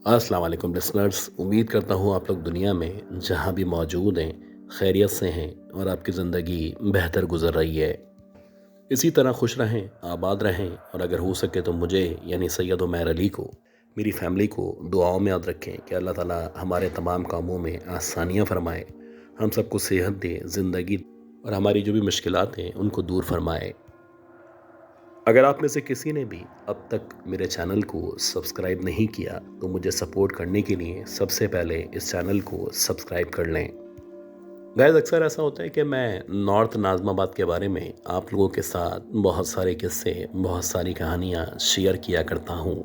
अस्सलाम वालेकुम लिसनर्स। उम्मीद करता हूँ आप लोग दुनिया में जहाँ भी मौजूद हैं खैरियत से हैं और आपकी ज़िंदगी बेहतर गुजर रही है। इसी तरह खुश रहें, आबाद रहें और अगर हो सके तो मुझे यानी सैयद उमैर अली को, मेरी फ़ैमिली को दुआओं में याद रखें कि अल्लाह ताला हमारे तमाम कामों में आसानियाँ फ़रमाए, हम सबको सेहत दे, ज़िंदगी और हमारी जो भी मुश्किलात हैं उनको दूर फरमाए। अगर आप में से किसी ने भी अब तक मेरे चैनल को सब्सक्राइब नहीं किया तो मुझे सपोर्ट करने के लिए सबसे पहले इस चैनल को सब्सक्राइब कर लें। गाइस, अक्सर ऐसा होता है कि मैं नॉर्थ नाज़िमाबाद के बारे में आप लोगों के साथ बहुत सारे किस्से, बहुत सारी कहानियाँ शेयर किया करता हूँ।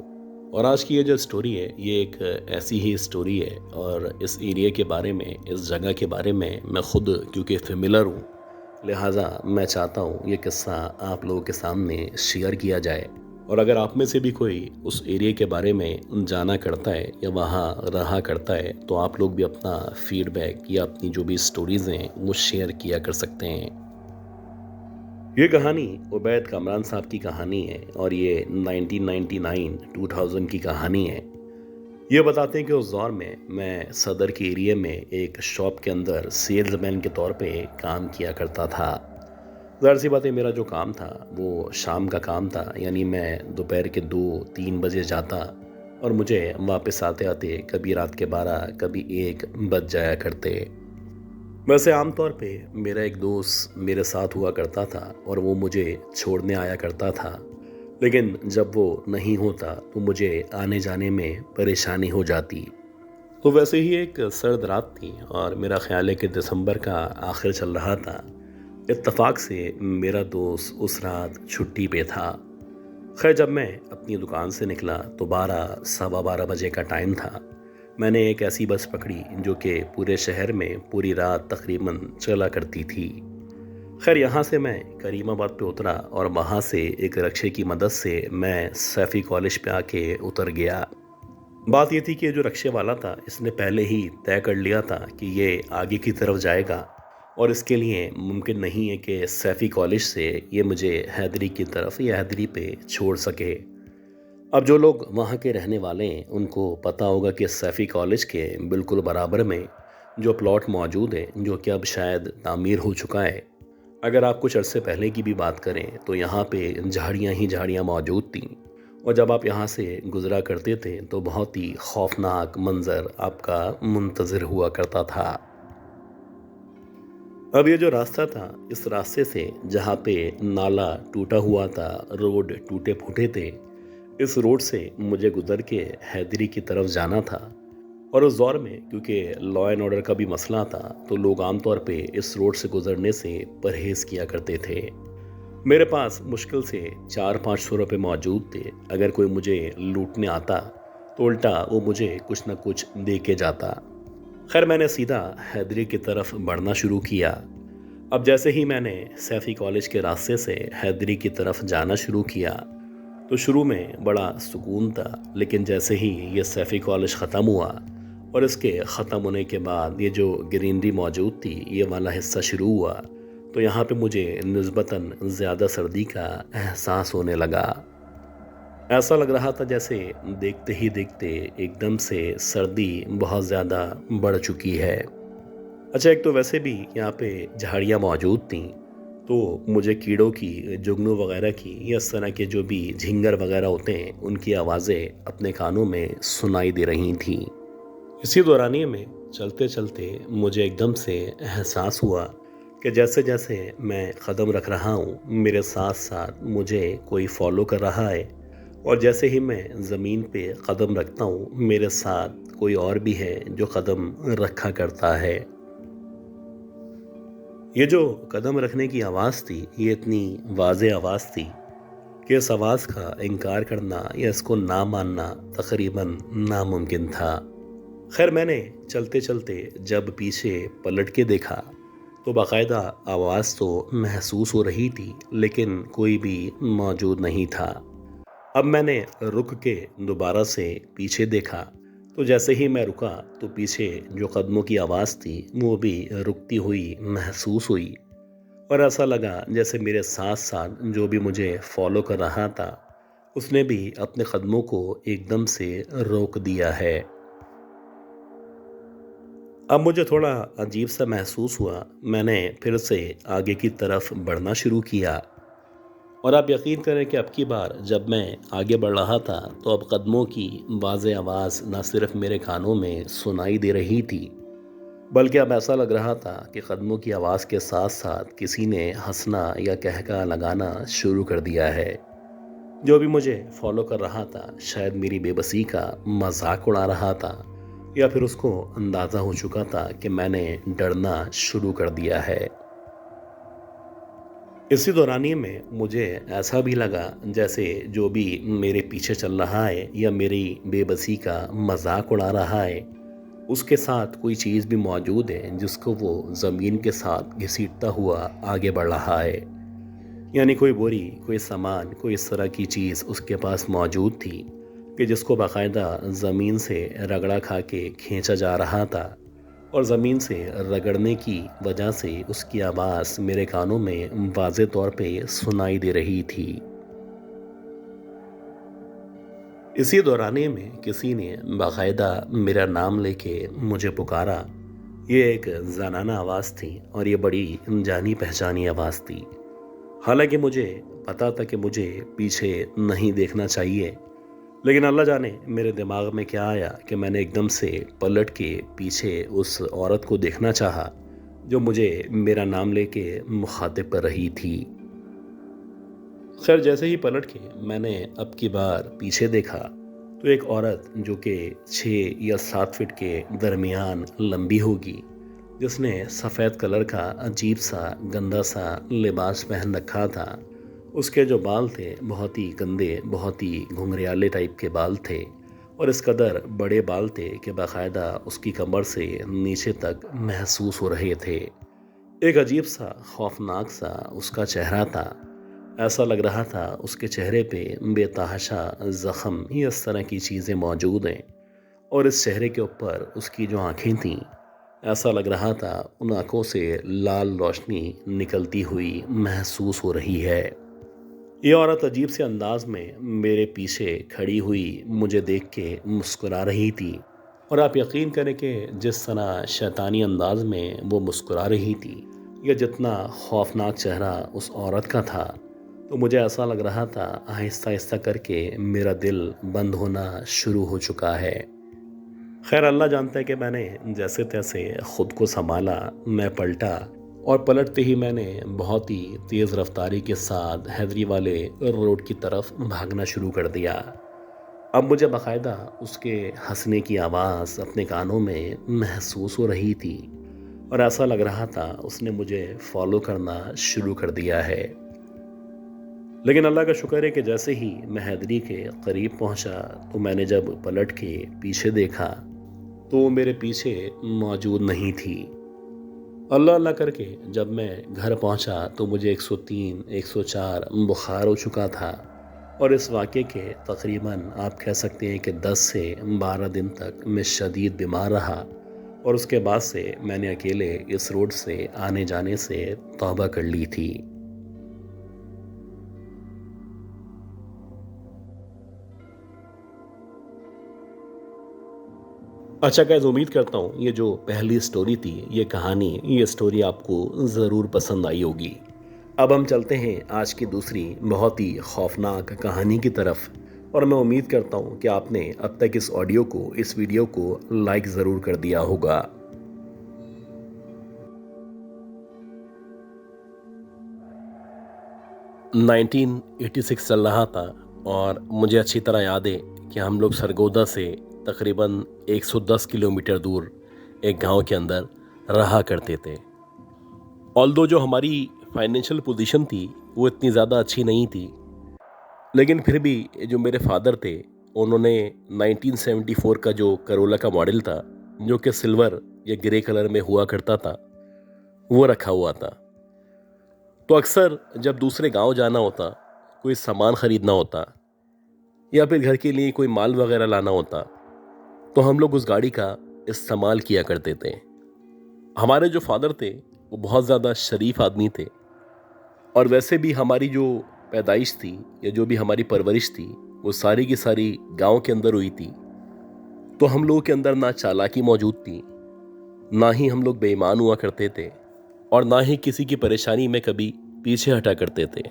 और आज की ये जो स्टोरी है ये एक ऐसी ही स्टोरी है और इस एरिया के बारे में, इस जगह के बारे में मैं खुद क्योंकि फेमिलर हूँ, लिहाजा मैं चाहता हूँ ये किस्सा आप लोगों के सामने शेयर किया जाए। और अगर आप में से भी कोई उस एरिया के बारे में जाना करता है या वहाँ रहा करता है तो आप लोग भी अपना फीडबैक या अपनी जो भी स्टोरीज़ हैं वो शेयर किया कर सकते हैं। ये कहानी उबैद कामरान साहब की कहानी है और ये 1999-2000 की कहानी है। ये बताते हैं कि उस दौर में मैं सदर के एरिया में एक शॉप के अंदर सेल्समैन के तौर पे काम किया करता था। ज़ाहिर सी बात है, मेरा जो काम था वो शाम का काम था, यानी मैं दोपहर के 2-3 बजे जाता और मुझे वापस आते आते कभी रात के 12 कभी 1 बज जाया करते। वैसे आमतौर पे मेरा एक दोस्त मेरे साथ हुआ करता था और वो मुझे छोड़ने आया करता था, लेकिन जब वो नहीं होता तो मुझे आने जाने में परेशानी हो जाती। तो वैसे ही एक सर्द रात थी और मेरा ख्याल है कि दिसंबर का आखिर चल रहा था। इत्तेफाक से मेरा दोस्त उस रात छुट्टी पे था। खैर, जब मैं अपनी दुकान से निकला तो 12 सवा 12 बजे का टाइम था। मैंने एक ऐसी बस पकड़ी जो कि पूरे शहर में पूरी रात तकरीबन चला करती थी। खैर, यहाँ से मैं करीमाबाद पे उतरा और वहाँ से एक रिक्शे की मदद से मैं सैफ़ी कॉलेज पे आके उतर गया। बात ये थी कि जो रिक्शे वाला था इसने पहले ही तय कर लिया था कि ये आगे की तरफ जाएगा और इसके लिए मुमकिन नहीं है कि सैफ़ी कॉलेज से ये मुझे हैदरी की तरफ या हैदरी पे छोड़ सके। अब जो लोग वहाँ के रहने वाले हैं उनको पता होगा कि सैफ़ी कॉलेज के बिल्कुल बराबर में जो प्लॉट मौजूद है जो कि अब शायद तामीर हो चुका है। अगर आप कुछ अरसे पहले की भी बात करें तो यहाँ पे झाड़ियाँ ही झाड़ियाँ मौजूद थीं और जब आप यहाँ से गुज़रा करते थे तो बहुत ही खौफनाक मंज़र आपका मुंतज़िर हुआ करता था। अब ये जो रास्ता था, इस रास्ते से जहाँ पे नाला टूटा हुआ था, रोड टूटे-फूटे थे, इस रोड से मुझे गुज़र के हैदरी की तरफ जाना था। और उस दौर में क्योंकि लॉ एंड ऑर्डर का भी मसला था, तो लोग आम तौर पे इस रोड से गुज़रने से परहेज़ किया करते थे। मेरे पास मुश्किल से 400-500 रुपये मौजूद थे। अगर कोई मुझे लूटने आता, तो उल्टा वो मुझे कुछ न कुछ दे के जाता। खैर, मैंने सीधा हैदरी की तरफ बढ़ना शुरू किया। अब जैसे ही मैंने सैफ़ी कॉलेज के रास्ते से हैदरी की तरफ जाना शुरू किया तो शुरू में बड़ा सुकून था, लेकिन जैसे ही ये सैफ़ी कॉलेज ख़त्म हुआ और इसके ख़त्म होने के बाद ये जो ग्रीनरी मौजूद थी ये वाला हिस्सा शुरू हुआ, तो यहाँ पे मुझे निस्बतन ज़्यादा सर्दी का एहसास होने लगा। ऐसा लग रहा था जैसे देखते ही देखते एकदम से सर्दी बहुत ज़्यादा बढ़ चुकी है। अच्छा, एक तो वैसे भी यहाँ पे झाड़ियाँ मौजूद थीं, तो मुझे कीड़ों की, जुगनू वगैरह की या इस तरह के जो भी झिंगर वगैरह होते हैं उनकी आवाज़ें अपने कानों में सुनाई दे रही थीं। इसी दौरानिए में चलते चलते मुझे एकदम से एहसास हुआ कि जैसे जैसे मैं कदम रख रहा हूँ मेरे साथ साथ मुझे कोई फॉलो कर रहा है और जैसे ही मैं ज़मीन पे कदम रखता हूँ मेरे साथ कोई और भी है जो कदम रखा करता है। ये जो कदम रखने की आवाज़ थी ये इतनी वाज़े आवाज़ थी कि इस आवाज़ का इनकार करना या इसको ना मानना तकरीबन नामुमकिन था। खैर, मैंने चलते चलते जब पीछे पलट के देखा तो बाकायदा आवाज़ तो महसूस हो रही थी लेकिन कोई भी मौजूद नहीं था। अब मैंने रुक के दोबारा से पीछे देखा तो जैसे ही मैं रुका तो पीछे जो कदमों की आवाज़ थी वो भी रुकती हुई महसूस हुई और ऐसा लगा जैसे मेरे साथ साथ जो भी मुझे फॉलो कर रहा था उसने भी अपने कदमों को एकदम से रोक दिया है। अब मुझे थोड़ा अजीब सा महसूस हुआ। मैंने फिर से आगे की तरफ बढ़ना शुरू किया और आप यकीन करें कि अब की बार जब मैं आगे बढ़ रहा था तो अब कदमों की वाज़ेह आवाज़ न सिर्फ मेरे कानों में सुनाई दे रही थी, बल्कि अब ऐसा लग रहा था कि कदमों की आवाज़ के साथ साथ किसी ने हंसना या कहका लगाना शुरू कर दिया है। जो भी मुझे फॉलो कर रहा था शायद मेरी बेबसी का मजाक उड़ा रहा था, या फिर उसको अंदाज़ा हो चुका था कि मैंने डरना शुरू कर दिया है। इसी दौरानिए में मुझे ऐसा भी लगा जैसे जो भी मेरे पीछे चल रहा है या मेरी बेबसी का मजाक उड़ा रहा है, उसके साथ कोई चीज़ भी मौजूद है जिसको वो ज़मीन के साथ घसीटता हुआ आगे बढ़ रहा है। यानी कोई बोरी, कोई सामान, कोई इस तरह की चीज़ उसके पास मौजूद थी कि जिसको बाकायदा ज़मीन से रगड़ा खा के खींचा जा रहा था, और ज़मीन से रगड़ने की वजह से उसकी आवाज़ मेरे कानों में वाज़े तौर पे सुनाई दे रही थी। इसी दौरानिए में किसी ने बाकायदा मेरा नाम लेके मुझे पुकारा। ये एक ज़नाना आवाज़ थी और ये बड़ी जानी पहचानी आवाज़ थी। हालांकि मुझे पता था कि मुझे पीछे नहीं देखना चाहिए, लेकिन अल्लाह जाने मेरे दिमाग में क्या आया कि मैंने एकदम से पलट के पीछे उस औरत को देखना चाहा जो मुझे मेरा नाम लेके मुखातिब कर रही थी। खैर, जैसे ही पलट के मैंने अब की बार पीछे देखा तो एक औरत जो कि 6 या 7 फीट के दरमियान लंबी होगी, जिसने सफ़ेद कलर का अजीब सा गंदा सा लिबास पहन रखा था। उसके जो बाल थे बहुत ही गंदे, बहुत ही घुंघरियाले टाइप के बाल थे, और इस कदर बड़े बाल थे कि बाकायदा उसकी कमर से नीचे तक महसूस हो रहे थे। एक अजीब सा खौफनाक सा उसका चेहरा था। ऐसा लग रहा था उसके चेहरे पे बेतहाशा ज़ख्म या इस तरह की चीज़ें मौजूद हैं, और इस चेहरे के ऊपर उसकी जो आँखें थीं, ऐसा लग रहा था उन आँखों से लाल रोशनी निकलती हुई महसूस हो रही है। ये औरत अजीब से अंदाज में मेरे पीछे खड़ी हुई मुझे देख के मुस्कुरा रही थी, और आप यकीन करें कि जिस तरह शैतानी अंदाज में वो मुस्कुरा रही थी, या जितना खौफनाक चेहरा उस औरत का था, तो मुझे ऐसा लग रहा था आहिस्ता आहिस्ता करके मेरा दिल बंद होना शुरू हो चुका है। खैर, अल्लाह जानता है कि मैंने जैसे तैसे खुद को संभाला। मैं पलटा, और पलटते ही मैंने बहुत ही तेज़ रफ्तारी के साथ हैदरी वाले रोड की तरफ भागना शुरू कर दिया। अब मुझे बाकायदा उसके हंसने की आवाज़ अपने कानों में महसूस हो रही थी, और ऐसा लग रहा था उसने मुझे फॉलो करना शुरू कर दिया है। लेकिन अल्लाह का शुक्र है कि जैसे ही मैं हैदरी के करीब पहुंचा तो मैंने जब पलट के पीछे देखा तो वो मेरे पीछे मौजूद नहीं थी। अल्लाह अल्लाह करके जब मैं घर पहुंचा तो मुझे 103 104 बुखार हो चुका था, और इस वाक़े के तकरीबन आप कह सकते हैं कि 10 से 12 दिन तक मैं शदीद बीमार रहा, और उसके बाद से मैंने अकेले इस रोड से आने जाने से तौबा कर ली थी। अच्छा गाइस, उम्मीद करता हूँ ये जो पहली स्टोरी थी, ये कहानी, ये स्टोरी आपको ज़रूर पसंद आई होगी। अब हम चलते हैं आज की दूसरी बहुत ही खौफनाक कहानी की तरफ, और मैं उम्मीद करता हूँ कि आपने अब तक इस ऑडियो को, इस वीडियो को लाइक ज़रूर कर दिया होगा। 1986 चल रहा था, और मुझे अच्छी तरह याद है कि हम लोग सरगोदा से तकरीबन 110 किलोमीटर दूर एक गांव के अंदर रहा करते थे। ऑल्दो जो हमारी फाइनेंशियल पोजीशन थी वो इतनी ज़्यादा अच्छी नहीं थी, लेकिन फिर भी जो मेरे फादर थे उन्होंने 1974 का जो करोला का मॉडल था, जो कि सिल्वर या ग्रे कलर में हुआ करता था, वो रखा हुआ था। तो अक्सर जब दूसरे गांव जाना होता, कोई सामान ख़रीदना होता या फिर घर के लिए कोई माल वगैरह लाना होता, तो हम लोग उस गाड़ी का इस्तेमाल किया करते थे। हमारे जो फादर थे वो बहुत ज़्यादा शरीफ आदमी थे, और वैसे भी हमारी जो पैदाइश थी या जो भी हमारी परवरिश थी वो सारी की सारी गांव के अंदर हुई थी। तो हम लोगों के अंदर ना चालाकी मौजूद थी, ना ही हम लोग बेईमान हुआ करते थे और ना ही किसी की परेशानी में कभी पीछे हटा करते थे।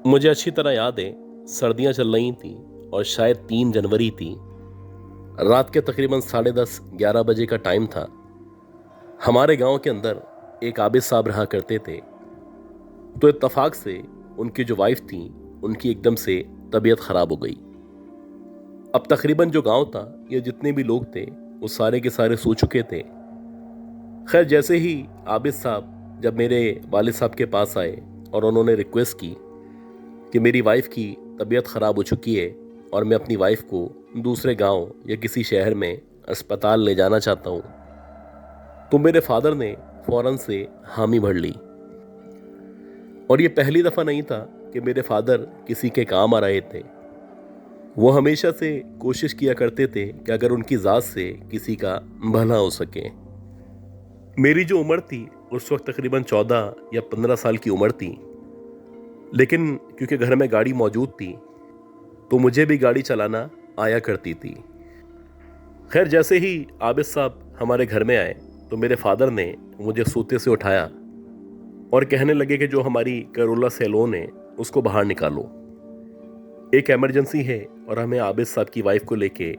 मुझे अच्छी तरह याद है, सर्दियां चल रही थी और शायद 3 जनवरी थी। रात के तकरीबन 10:30-11 बजे का टाइम था। हमारे गांव के अंदर एक आबिद साहब रहा करते थे। तो इत्तेफाक से उनकी जो वाइफ थी, उनकी एकदम से तबीयत खराब हो गई। अब तकरीबन जो गांव था, ये जितने भी लोग थे वो सारे के सारे सो चुके थे। खैर, जैसे ही आबिद साहब जब मेरे वालिद साहब के पास आए और उन्होंने रिक्वेस्ट की कि मेरी वाइफ की तबीयत ख़राब हो चुकी है और मैं अपनी वाइफ को दूसरे गांव या किसी शहर में अस्पताल ले जाना चाहता हूं, तो मेरे फादर ने फ़ौरन से हामी भर ली। और ये पहली दफ़ा नहीं था कि मेरे फादर किसी के काम आ रहे थे। वो हमेशा से कोशिश किया करते थे कि अगर उनकी ज़ात से किसी का भला हो सके। मेरी जो उम्र थी उस वक्त तकरीबन 14 या 15 साल की उम्र थी, लेकिन क्योंकि घर में गाड़ी मौजूद थी तो मुझे भी गाड़ी चलाना आया करती थी। खैर, जैसे ही आबिद साहब हमारे घर में आए तो मेरे फादर ने मुझे सोते से उठाया और कहने लगे कि जो हमारी करोला सैलोन है उसको बाहर निकालो, एक इमरजेंसी है और हमें आबिद साहब की वाइफ को लेके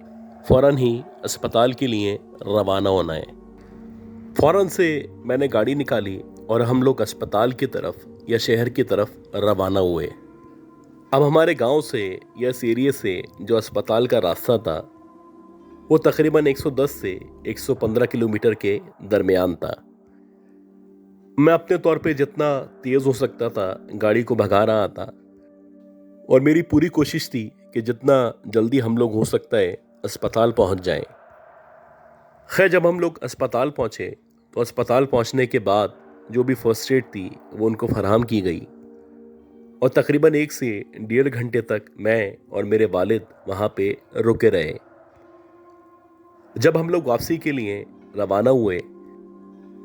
फ़ौरन ही अस्पताल के लिए रवाना होना है। फ़ौरन से मैंने गाड़ी निकाली और हम लोग अस्पताल की तरफ या शहर की तरफ रवाना हुए। अब हमारे गांव से या इस एरिए से जो अस्पताल का रास्ता था वो तकरीबन 110 से 115 किलोमीटर के दरमियान था। मैं अपने तौर पे जितना तेज़ हो सकता था गाड़ी को भगा रहा था और मेरी पूरी कोशिश थी कि जितना जल्दी हम लोग हो सकता है अस्पताल पहुंच जाएं। खैर, जब हम लोग अस्पताल पहुंचे तो अस्पताल पहुंचने के बाद जो भी फर्स्ट एड थी वो उनको फराहम की गई और तकरीबन 1 से 1.5 घंटे तक मैं और मेरे वालिद वहाँ पे रुके रहे। जब हम लोग वापसी के लिए रवाना हुए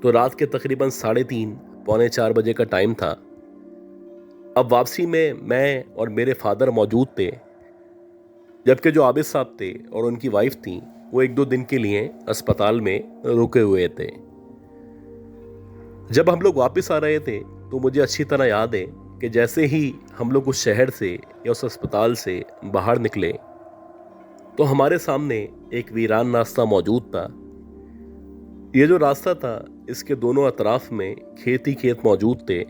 तो रात के तकरीबन 3:30 पौने 4 बजे का टाइम था। अब वापसी में मैं और मेरे फादर मौजूद थे, जबकि जो आबिद साहब थे और उनकी वाइफ थी वो 1-2 दिन के लिए अस्पताल में रुके हुए थे। जब हम लोग वापस आ रहे थे तो मुझे अच्छी तरह याद है कि जैसे ही हम लोग उस शहर से या उस अस्पताल से बाहर निकले तो हमारे सामने एक वीरान रास्ता मौजूद था। ये जो रास्ता था इसके दोनों अतराफ में खेत ही खेत मौजूद थे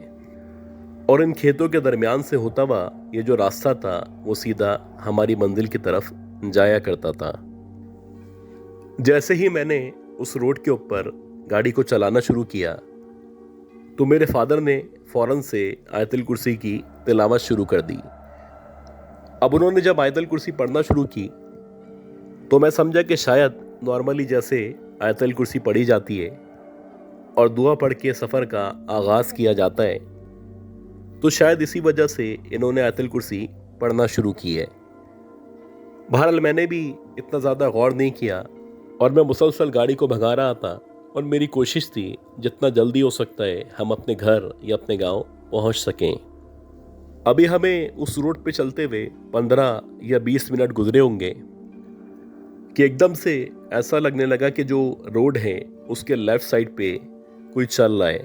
और इन खेतों के दरमियान से होता हुआ ये जो रास्ता था वो सीधा हमारी मंजिल की तरफ जाया करता था। जैसे ही मैंने उस रोड के ऊपर गाड़ी को चलाना शुरू किया तो मेरे फादर ने फ़ौरन से आयतुल कुर्सी की तिलावत शुरू कर दी। अब उन्होंने जब आयतुल कुर्सी पढ़ना शुरू की तो मैं समझा कि शायद नॉर्मली जैसे आयतुल कुर्सी पढ़ी जाती है और दुआ पढ़ के सफ़र का आगाज़ किया जाता है, तो शायद इसी वजह से इन्होंने आयतुल कुर्सी पढ़ना शुरू की है। बहरहाल मैंने भी इतना ज़्यादा गौर नहीं किया और मैं मुसलसल गाड़ी को भगा रहा था और मेरी कोशिश थी जितना जल्दी हो सकता है हम अपने घर या अपने गांव पहुंच सकें। अभी हमें उस रोड पे चलते हुए 15 या 20 मिनट गुजरे होंगे कि एकदम से ऐसा लगने लगा कि जो रोड है उसके लेफ्ट साइड पे कोई चल रहा है।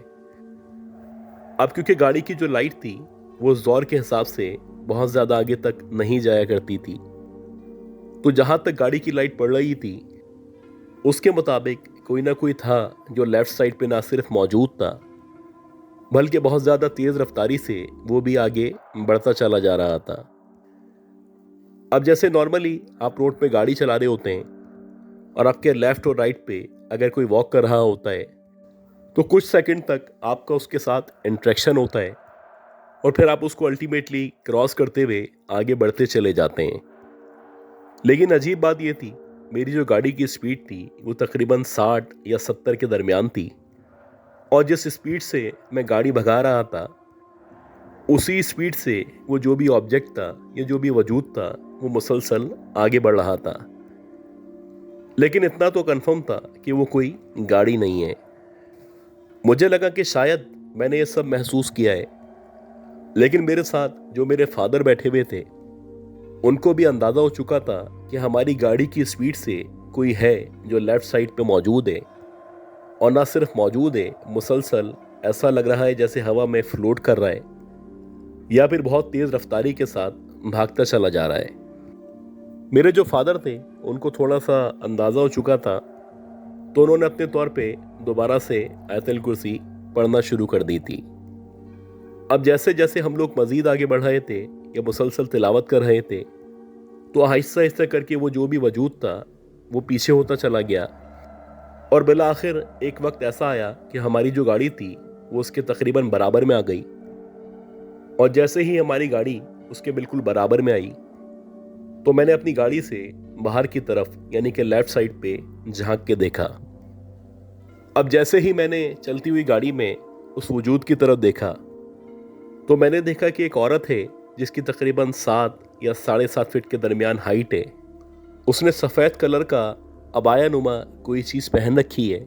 अब क्योंकि गाड़ी की जो लाइट थी वो ज़ोर के हिसाब से बहुत ज़्यादा आगे तक नहीं जाया करती थी, तो जहाँ तक गाड़ी की लाइट पड़ रही थी उसके मुताबिक कोई ना कोई था जो लेफ़्ट साइड पे ना सिर्फ मौजूद था बल्कि बहुत ज़्यादा तेज़ रफ्तारी से वो भी आगे बढ़ता चला जा रहा था। अब जैसे नॉर्मली आप रोड पे गाड़ी चला रहे होते हैं और आपके लेफ़्ट और राइट पे अगर कोई वॉक कर रहा होता है तो कुछ सेकंड तक आपका उसके साथ इंटरेक्शन होता है और फिर आप उसको अल्टीमेटली क्रॉस करते हुए आगे बढ़ते चले जाते हैं। लेकिन अजीब बात यह थी, मेरी जो गाड़ी की स्पीड थी वो तकरीबन 60 या 70 के दरमियान थी और जिस स्पीड से मैं गाड़ी भगा रहा था उसी स्पीड से वो जो भी ऑब्जेक्ट था या जो भी वजूद था वो मुसलसल आगे बढ़ रहा था। लेकिन इतना तो कंफर्म था कि वो कोई गाड़ी नहीं है। मुझे लगा कि शायद मैंने ये सब महसूस किया है, लेकिन मेरे साथ जो मेरे फादर बैठे हुए थे उनको भी अंदाज़ा हो चुका था कि हमारी गाड़ी की स्पीड से कोई है जो लेफ़्ट साइड पे मौजूद है और ना सिर्फ मौजूद है, मुसलसल ऐसा लग रहा है जैसे हवा में फ्लोट कर रहा है या फिर बहुत तेज रफ्तारी के साथ भागता चला जा रहा है। मेरे जो फादर थे उनको थोड़ा सा अंदाज़ा हो चुका था, तो उन्होंने अपने तौर पे दोबारा से आयतल कुर्सी पढ़ना शुरू कर दी थी। अब जैसे जैसे हम लोग मज़ीद आगे बढ़ रहे थे या मुसलसल तिलावत कर रहे थे, तो आहिस्ता आहिस्ता करके वो जो भी वजूद था वो पीछे होता चला गया और बिला आखिर एक वक्त ऐसा आया कि हमारी जो गाड़ी थी वो उसके तकरीबन बराबर में आ गई। और जैसे ही हमारी गाड़ी उसके बिल्कुल बराबर में आई, तो मैंने अपनी गाड़ी से बाहर की तरफ यानी कि लेफ्ट साइड पे झांक के देखा। अब जैसे ही मैंने चलती हुई गाड़ी में उस वजूद की तरफ देखा, तो मैंने देखा कि एक औरत है जिसकी तकरीबन 7 या 7.5 फीट के दरमियान हाइट है। उसने सफ़ेद कलर का अबाया नुमा कोई चीज़ पहन रखी है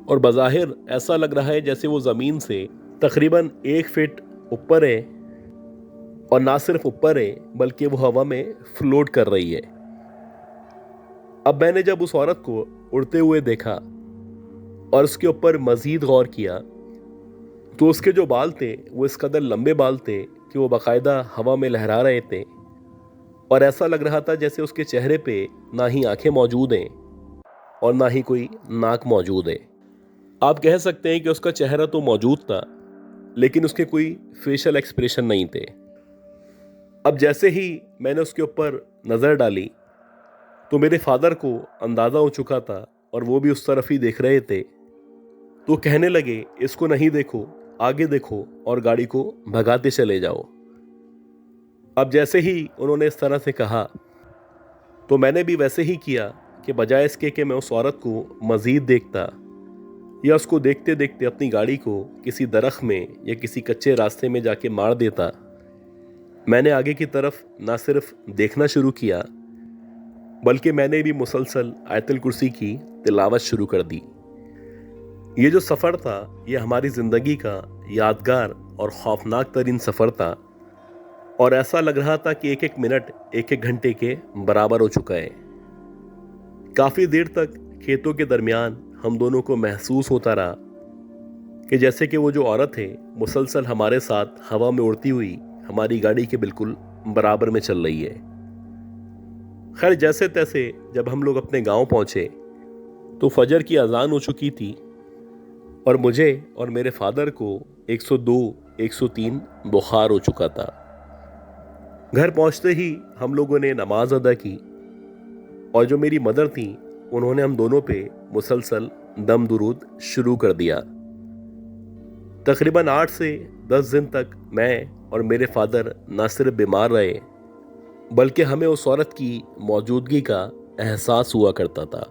और बज़ाहिर ऐसा लग रहा है जैसे वो ज़मीन से तकरीबन 1 फीट ऊपर है, और ना सिर्फ ऊपर है बल्कि वो हवा में फ्लोट कर रही है। अब मैंने जब उस औरत को उड़ते हुए देखा और उसके ऊपर मज़ीद गौर किया, तो उसके जो बाल थे वो इस कदर लंबे बाल थे कि वो बाकायदा हवा में लहरा रहे थे और ऐसा लग रहा था जैसे उसके चेहरे पे ना ही आंखें मौजूद हैं और ना ही कोई नाक मौजूद है। आप कह सकते हैं कि उसका चेहरा तो मौजूद था, लेकिन उसके कोई फेशियल एक्सप्रेशन नहीं थे। अब जैसे ही मैंने उसके ऊपर नज़र डाली, तो मेरे फादर को अंदाज़ा हो चुका था और वो भी उस तरफ ही देख रहे थे। तो कहने लगे, इसको नहीं देखो, आगे देखो और गाड़ी को भगाते चले जाओ। अब जैसे ही उन्होंने इस तरह से कहा, तो मैंने भी वैसे ही किया कि बजाय इसके कि मैं उस औरत को मज़ीद देखता या उसको देखते देखते अपनी गाड़ी को किसी दरख्त में या किसी कच्चे रास्ते में जाके मार देता, मैंने आगे की तरफ ना सिर्फ देखना शुरू किया बल्कि मैंने भी मुसलसल आयतल कुर्सी की तिलावत शुरू कर दी। ये जो सफ़र था ये हमारी ज़िंदगी का यादगार और खौफनाक तरीन सफ़र था और ऐसा लग रहा था कि एक एक मिनट एक एक घंटे के बराबर हो चुका है। काफ़ी देर तक खेतों के दरमियान हम दोनों को महसूस होता रहा कि जैसे कि वो जो औरत है मुसलसल हमारे साथ हवा में उड़ती हुई हमारी गाड़ी के बिल्कुल बराबर में चल रही है। खैर, जैसे तैसे जब हम लोग अपने गांव पहुंचे तो फजर की अजान हो चुकी थी और मुझे और मेरे फादर को 102-103 बुखार हो चुका था। घर पहुंचते ही हम लोगों ने नमाज अदा की और जो मेरी मदर थी उन्होंने हम दोनों पे मुसलसल दम दुरूद शुरू कर दिया। तकरीबन 8 से 10 दिन तक मैं और मेरे फादर न सिर्फ बीमार रहे बल्कि हमें उस औरत की मौजूदगी का एहसास हुआ करता था।